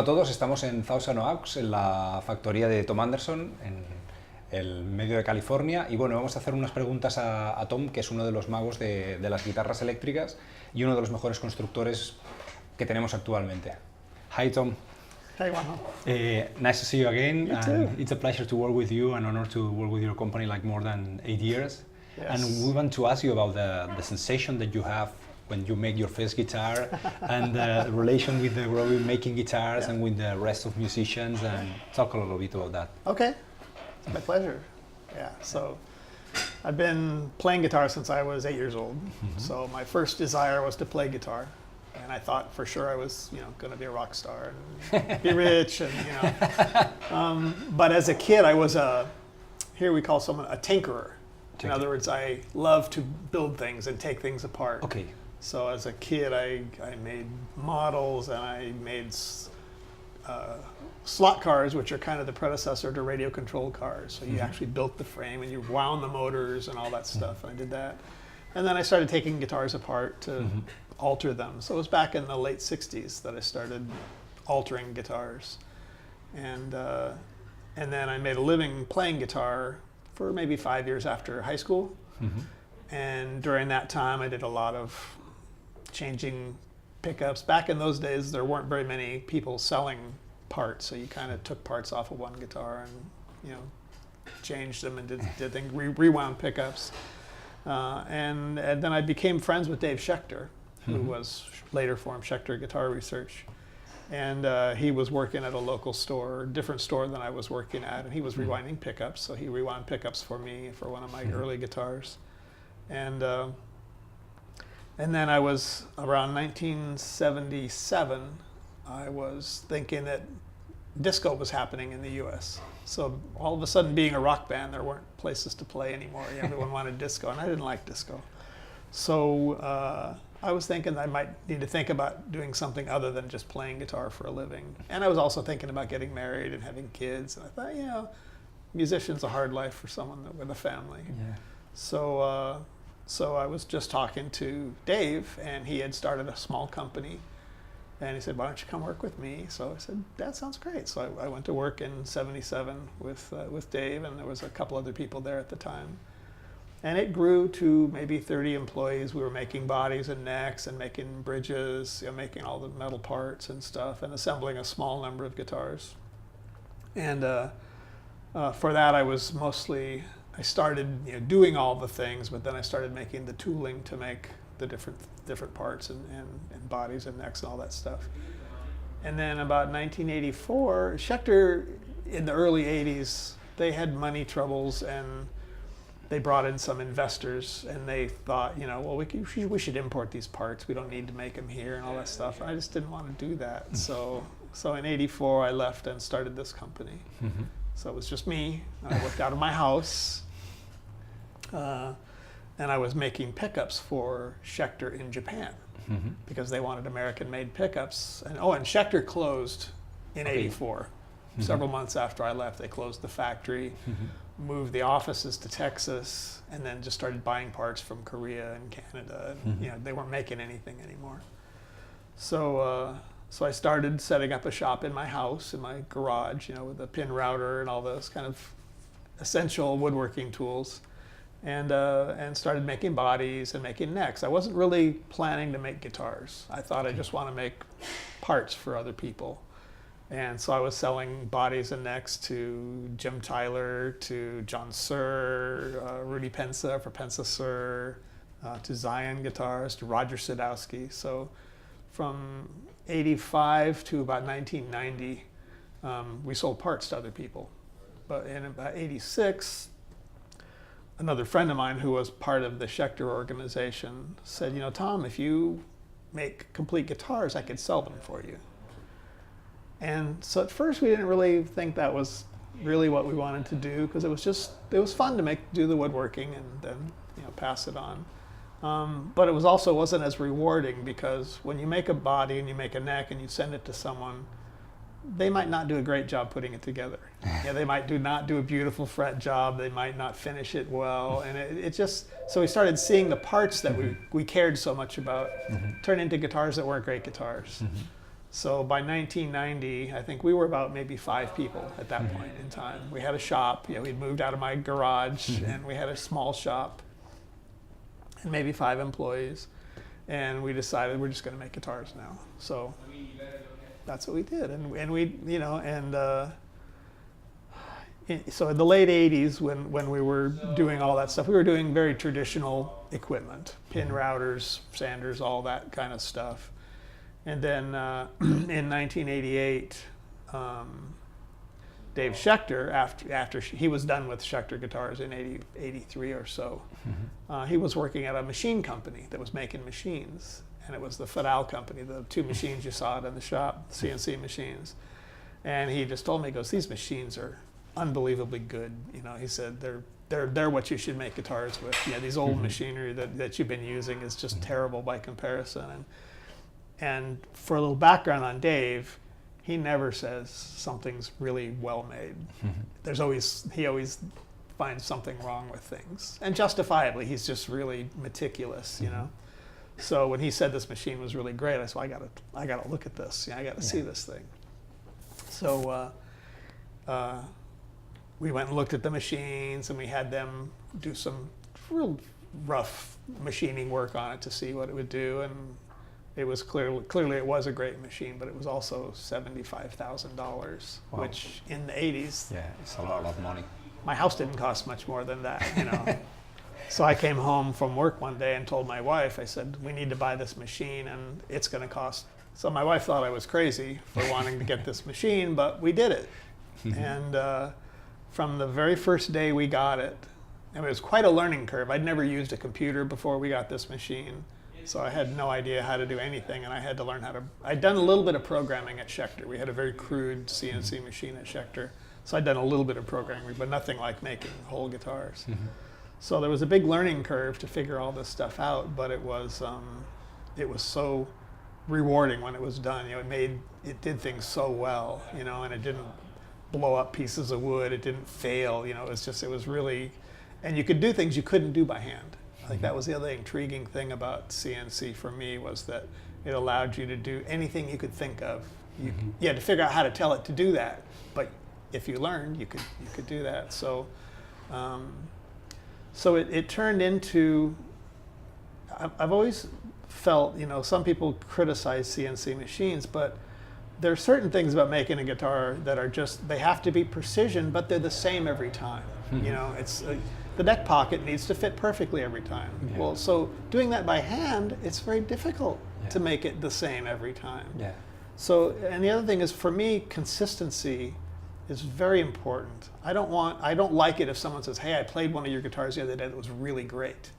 a todos, estamos en Thousand Oaks, en la factoría de Tom Anderson, en el medio de California, y bueno, vamos a hacer unas preguntas a Tom, que es uno de los magos de las guitarras eléctricas y uno de los mejores constructores que tenemos actualmente. Hi Tom. Hey, Juanjo. Nice to see you again. You too. It's a pleasure to work with you, an honor to work with your company like more than 8 years. Yes. And we want to ask you about the sensation that you have when you make your first guitar and the relation with the growing making guitars and with the rest of musicians, and talk a little bit about that. Okay, it's my pleasure. Yeah, so I've been playing guitar since I was 8 years old. So my first desire was to play guitar. And I thought for sure I was, going to be a rock star and be rich, and But as a kid, I was here we call someone a tinkerer. In other words, I love to build things and take things apart. Okay. So as a kid, I made models, and I made slot cars, which are kind of the predecessor to radio-controlled cars. So you actually built the frame and you wound the motors and all that stuff. And I did that. And then I started taking guitars apart to alter them. So it was back in the late 60s that I started altering guitars. And then I made a living playing guitar for maybe 5 years after high school. And during that time, I did a lot of changing pickups. Back in those days, there weren't very many people selling parts, so you kind of took parts off of one guitar and changed them and did things, rewound pickups. And then I became friends with Dave Schechter, who was later formed Schechter Guitar Research. And he was working at a local store, different store than I was working at, and he was rewinding pickups. So he rewound pickups for me for one of my early guitars. And then I was, around 1977, I was thinking that disco was happening in the US. So all of a sudden, being a rock band, there weren't places to play anymore. Everyone wanted disco, and I didn't like disco. So I was thinking I might need to think about doing something other than just playing guitar for a living. And I was also thinking about getting married and having kids. And I thought, musician's a hard life for someone with a family. Yeah. So I was just talking to Dave, and he had started a small company. And he said, why don't you come work with me? So I said, that sounds great. So I went to work in '77 with Dave, and there was a couple other people there at the time. And it grew to maybe 30 employees. We were making bodies and necks and making bridges, making all the metal parts and stuff, and assembling a small number of guitars. And for that, I started doing all the things, but then I started making the tooling to make the different parts and bodies and necks and all that stuff. And then about 1984, Schechter, in the early 80s, they had money troubles, and they brought in some investors, and they thought, well, we should import these parts. We don't need to make them here and all that stuff. And I just didn't want to do that. So in '84, I left and started this company. So it was just me. I worked out of my house. And I was making pickups for Schechter in Japan because they wanted American-made pickups. And Schechter closed in '84. Several months after I left, they closed the factory, moved the offices to Texas, and then just started buying parts from Korea and Canada. And, they weren't making anything anymore. So I started setting up a shop in my house, in my garage, with a pin router and all those kind of essential woodworking tools. And started making bodies and making necks. I wasn't really planning to make guitars. I thought I just want to make parts for other people. And so I was selling bodies and necks to Jim Tyler, to John Suhr, Rudy Pensa for Pensa Suhr, to Zion Guitars, to Roger Sadowski. So from '85 to about 1990, we sold parts to other people. But in about '86, another friend of mine who was part of the Schechter organization said, Tom, if you make complete guitars, I could sell them for you. And so at first we didn't really think that was really what we wanted to do, because it was fun to do the woodworking and then pass it on. But it wasn't as rewarding, because when you make a body and you make a neck and you send it to someone, they might not do a great job putting it together. They might not do a beautiful fret job. They might not finish it well. And so we started seeing the parts that we cared so much about turn into guitars that weren't great guitars. So by 1990, I think we were about maybe 5 people at that point in time. We had a shop. We'd moved out of my garage, and we had a small shop, and maybe 5 employees. And we decided we're just going to make guitars now. So that's what we did, and we, so in the late 80s, when we were doing all that stuff, we were doing very traditional equipment, pin routers, sanders, all that kind of stuff. And then in 1988, Dave Schechter, after he was done with Schechter guitars in 83 or so, he was working at a machine company that was making machines. And it was the Fanatic company, the 2 machines you saw in the shop, CNC machines. And he just told me, he goes, these machines are unbelievably good. He said, they're what you should make guitars with. These old machinery that you've been using is just terrible by comparison. And for a little background on Dave, he never says something's really well made. He always finds something wrong with things, and justifiably. He's just really meticulous, So when he said this machine was really great, I said, I gotta look at this. I gotta see this thing. So we went and looked at the machines, and we had them do some real rough machining work on it to see what it would do. And it was clearly it was a great machine, but it was also $75,000, which in the 80s, it's a lot of money. My house didn't cost much more than that, So I came home from work one day and told my wife, I said, we need to buy this machine, and it's going to cost. So my wife thought I was crazy for wanting to get this machine, but we did it. And from the very first day we got it, and it was quite a learning curve. I'd never used a computer before we got this machine. So I had no idea how to do anything, and I had to learn how to. I'd done a little bit of programming at Schechter. We had a very crude CNC machine at Schechter, so I'd done a little bit of programming, but nothing like making whole guitars. So there was a big learning curve to figure all this stuff out, but it was so rewarding when it was done. It did things so well, and it didn't blow up pieces of wood. It didn't fail. It was really, and you could do things you couldn't do by hand. Like that was the other intriguing thing about CNC for me, was that it allowed you to do anything you could think of. You had to figure out how to tell it to do that, but if you learned, you could do that. So, it turned into. I've always felt, some people criticize CNC machines, but there are certain things about making a guitar that are they have to be precision, but they're the same every time. It's. The neck pocket needs to fit perfectly every time. Well, so doing that by hand, it's very difficult to make it the same every time. So, and the other thing is, for me, consistency is very important. I don't like it if someone says, hey, I played one of your guitars the other day that was really great.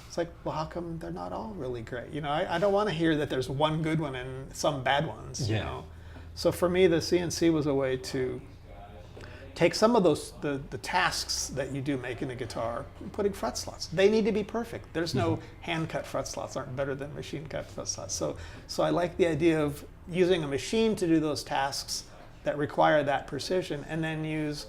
It's like, well, how come they're not all really great? I don't want to hear that there's one good one and some bad ones, So for me, the CNC was a way to take some of those, the tasks that you do making a guitar, putting fret slots. They need to be perfect. There's no hand-cut fret slots aren't better than machine-cut fret slots. So I like the idea of using a machine to do those tasks that require that precision, and then use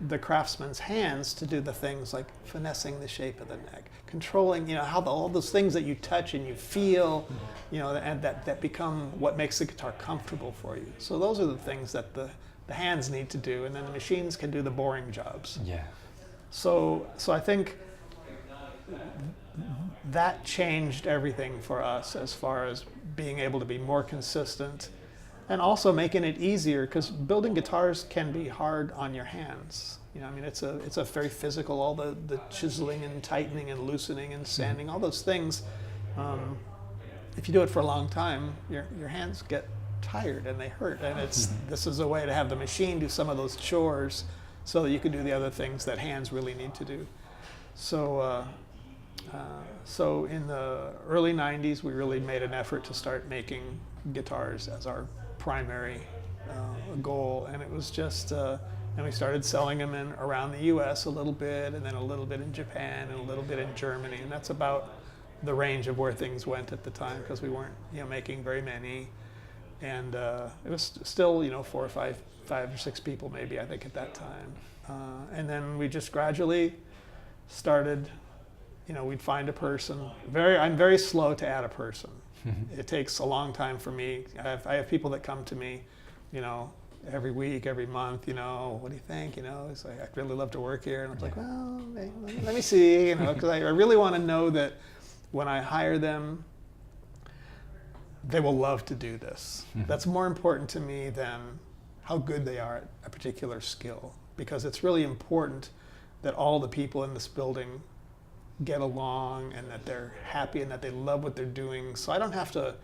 the craftsman's hands to do the things like finessing the shape of the neck, controlling, how all those things that you touch and you feel, and that become what makes the guitar comfortable for you. So those are the things that the hands need to do, and then the machines can do the boring jobs. So I think that changed everything for us as far as being able to be more consistent, and also making it easier, because building guitars can be hard on your hands. It's a very physical, all the chiseling and tightening and loosening and sanding, all those things. If you do it for a long time, your hands get tired and they hurt, and this is a way to have the machine do some of those chores so that you can do the other things that hands really need to do. So in the early 90s, we really made an effort to start making guitars as our primary goal, and it was just and we started selling them around the US a little bit, and then a little bit in Japan, and a little bit in Germany, and that's about the range of where things went at the time, because we weren't making very many. And it was still, 4 or 5 or 6 people maybe, I think, at that time. And then we just gradually started, we'd find a person. I'm very slow to add a person. It takes a long time for me. I have people that come to me, you know, every week, every month, you know, what do you think? You know, it's like, I'd really love to work here. And I'm like, well, let me see, you know, because I really want to know that when I hire them, they will love to do this. That's more important to me than how good they are at a particular skill, because it's really important that all the people in this building get along and that they're happy and that they love what they're doing. So I don't have to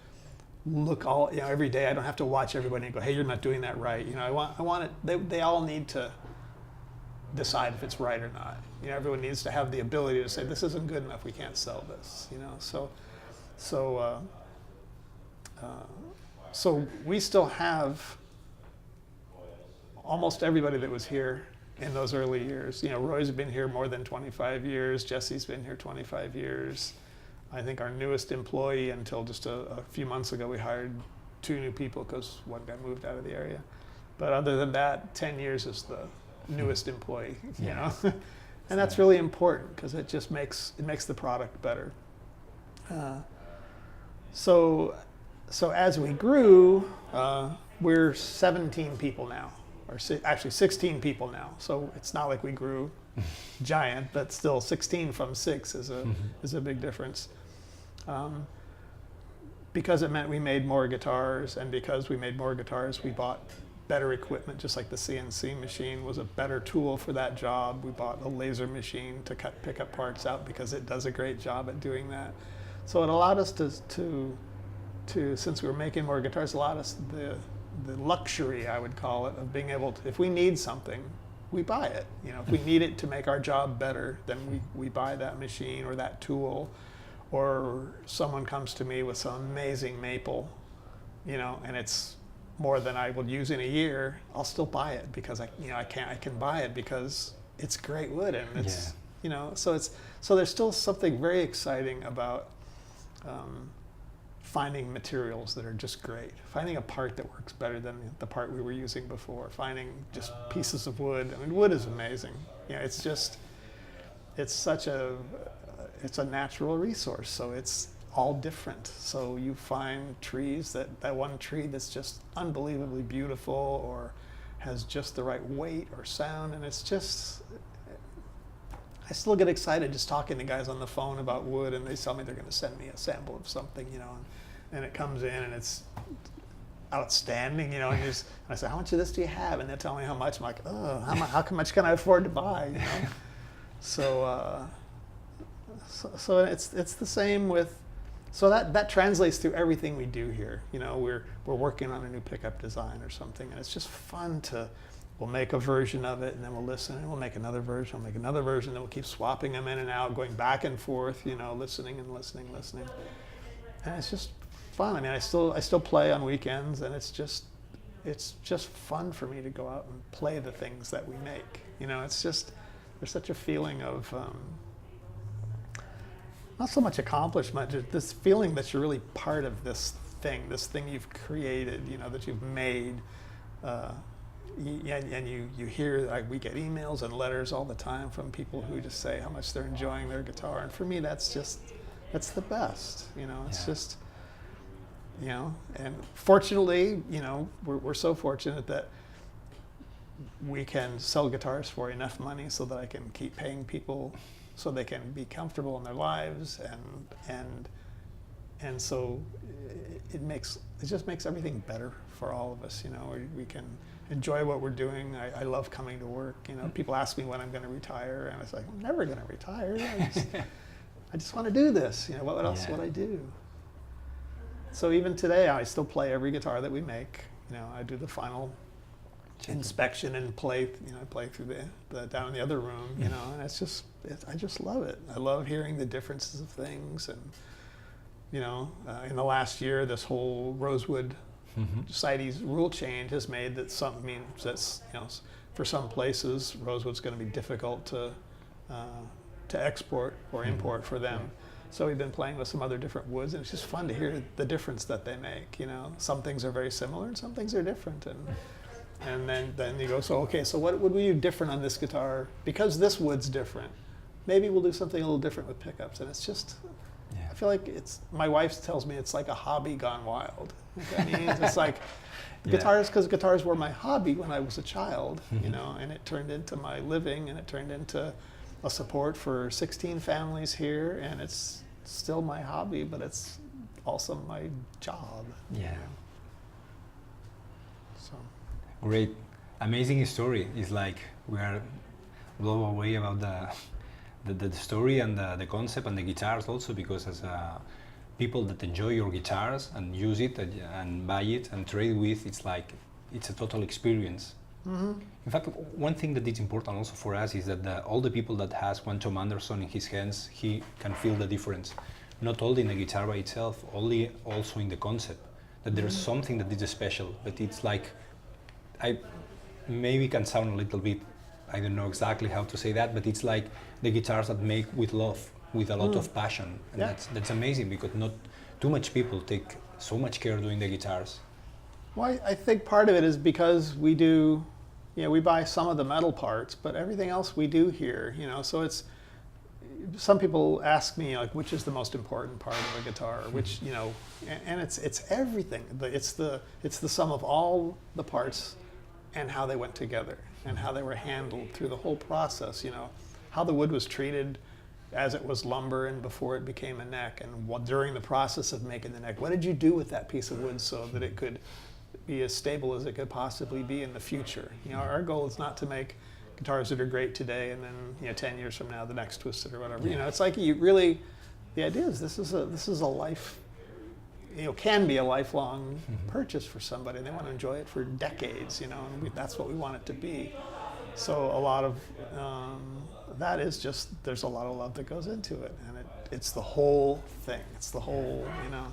look all, you know, every day. I don't have to watch everybody and go, hey, you're not doing that right. You know, I want it, they all need to decide if it's right or not. You know, everyone needs to have the ability to say, this isn't good enough, we can't sell this, you know. So we still have almost everybody that was here in those early years. You know, Roy's been here more than 25 years. Jesse's been here 25 years. I think our newest employee, until just a few months ago, we hired 2 new people because one guy moved out of the area. But other than that, 10 years is the newest employee, you know. And that's really important because it just makes the product better. So as we grew, we're 17 people now. Or actually 16 people now. So it's not like we grew giant, but still 16 from 6 is a big difference. Because it meant we made more guitars, and because we made more guitars, we bought better equipment, just like the CNC machine was a better tool for that job. We bought a laser machine to cut pickup parts out because it does a great job at doing that. So it allowed us to since we were making more guitars, allowed us the luxury, I would call it, of being able to, if we need something, we buy it. You know, if we need it to make our job better, then we buy that machine or that tool. Or someone comes to me with some amazing maple, you know, and it's more than I would use in a year, I'll still buy it because I can buy it because it's great wood and it's, you know, so there's still something very exciting about finding materials that are just great, finding a part that works better than the part we were using before, finding just pieces of wood. I mean, wood is amazing. You know, it's a natural resource, so it's all different. So you find trees that one tree that's just unbelievably beautiful or has just the right weight or sound, and it's just, I still get excited just talking to guys on the phone about wood, and they tell me they're going to send me a sample of something, you know, and it comes in and it's outstanding, you know, and I say, how much of this do you have? And they'll tell me how much. I'm like, oh, how much can I afford to buy? You know? So it's the same with, so that translates through everything we do here. You know, we're working on a new pickup design or something, and it's just fun we'll make a version of it, and then we'll listen, and we'll make another version, then we'll keep swapping them in and out, going back and forth, you know, listening. And it's just fun. I mean, I still play on weekends, and it's just fun for me to go out and play the things that we make. You know, it's just, there's such a feeling of, not so much accomplishment, just this feeling that you're really part of this thing you've created, you know, that you've made. And you hear, we get emails and letters all the time from people who just say how much they're enjoying their guitar. And for me, that's the best, you know, it's just, you know, and fortunately, you know, we're so fortunate that we can sell guitars for enough money so that I can keep paying people so they can be comfortable in their lives, and so it just makes everything better for all of us, you know. We can enjoy what we're doing. I love coming to work, you know. People ask me when I'm going to retire, and it's like, I'm never going to retire. I just want to do this, you know. What else would I do? So even today, I still play every guitar that we make. You know, I do the final inspection and play through the down in the other room, you know, and I just love it. I love hearing the differences of things, and you know, in the last year, this whole rosewood CITES rule change has made that that's, you know, for some places rosewood's going to be difficult to export or import for them. So we've been playing with some other different woods, and it's just fun to hear the difference that they make. You know, some things are very similar, and some things are different, and then you go, so what would we do different on this guitar? Because this wood's different, maybe we'll do something a little different with pickups. And it's just, Yeah. I feel like my wife tells me it's like a hobby gone wild. You know what I mean? It's like guitars, because guitars were my hobby when I was a child, you know, and it turned into my living, and it turned into a support for 16 families here, and it's still my hobby, but it's also my job. Yeah. So Great. Amazing story. It's like we are blown away about the story and the concept and the guitars also, because as people that enjoy your guitars and use it and buy it and trade with, it's a total experience. In fact, one thing that is important also for us is that all the people that has one Tom Anderson in his hands, he can feel the difference, not only in the guitar by itself, only also in the concept, that there's something that is special, but it's like, I maybe can sound a little bit, I don't know exactly how to say that, but it's like the guitars that make with love, with a lot of passion, and that's amazing, because not too much people take so much care doing the guitars. well, I think part of it is because we do, you know, we buy some of the metal parts, but everything else we do here, you know, so it's, some people ask me, like, which is the most important part of a guitar, which, you know, and it's everything. It's the sum of all the parts and how they went together and how they were handled through the whole process, you know, how the wood was treated as it was lumber and before it became a neck, and what, during the process of making the neck, what did you do with that piece of wood so that it could be as stable as it could possibly be in the future? You know, our goal is not to make guitars that are great today and then, you know, 10 years from now the next twisted or whatever. You know, it's like you really, the idea is this is a life, you know, can be a lifelong purchase for somebody. They want to enjoy it for decades, you know, and that's what we want it to be. So a lot of that is just, there's a lot of love that goes into it, and it's the whole thing. It's the whole, you know,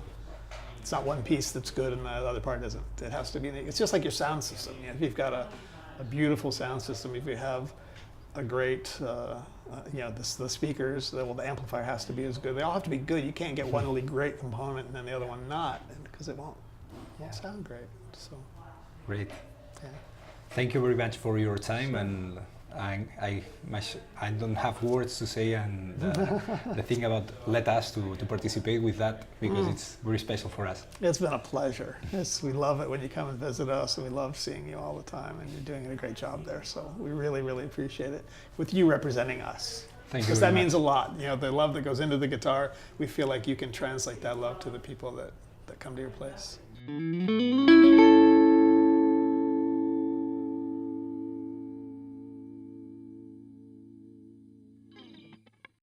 it's not one piece that's good and the other part isn't. It has to be, it's just like your sound system. You know, if you've got a beautiful sound system, if you have a great, you know, the speakers, well, the amplifier has to be as good. They all have to be good. You can't get one really great component and then the other one not, because it won't sound great. So Great. yeah. Thank you very much for your time, and I don't have words to say, and the thing about let us to participate with that, because it's very special for us. It's been a pleasure. We love it when you come and visit us, and we love seeing you all the time, and you're doing a great job there. So we really, really appreciate it, with you representing us. Thank you. Because that means a lot. You know, the love that goes into the guitar, we feel like you can translate that love to the people that come to your place.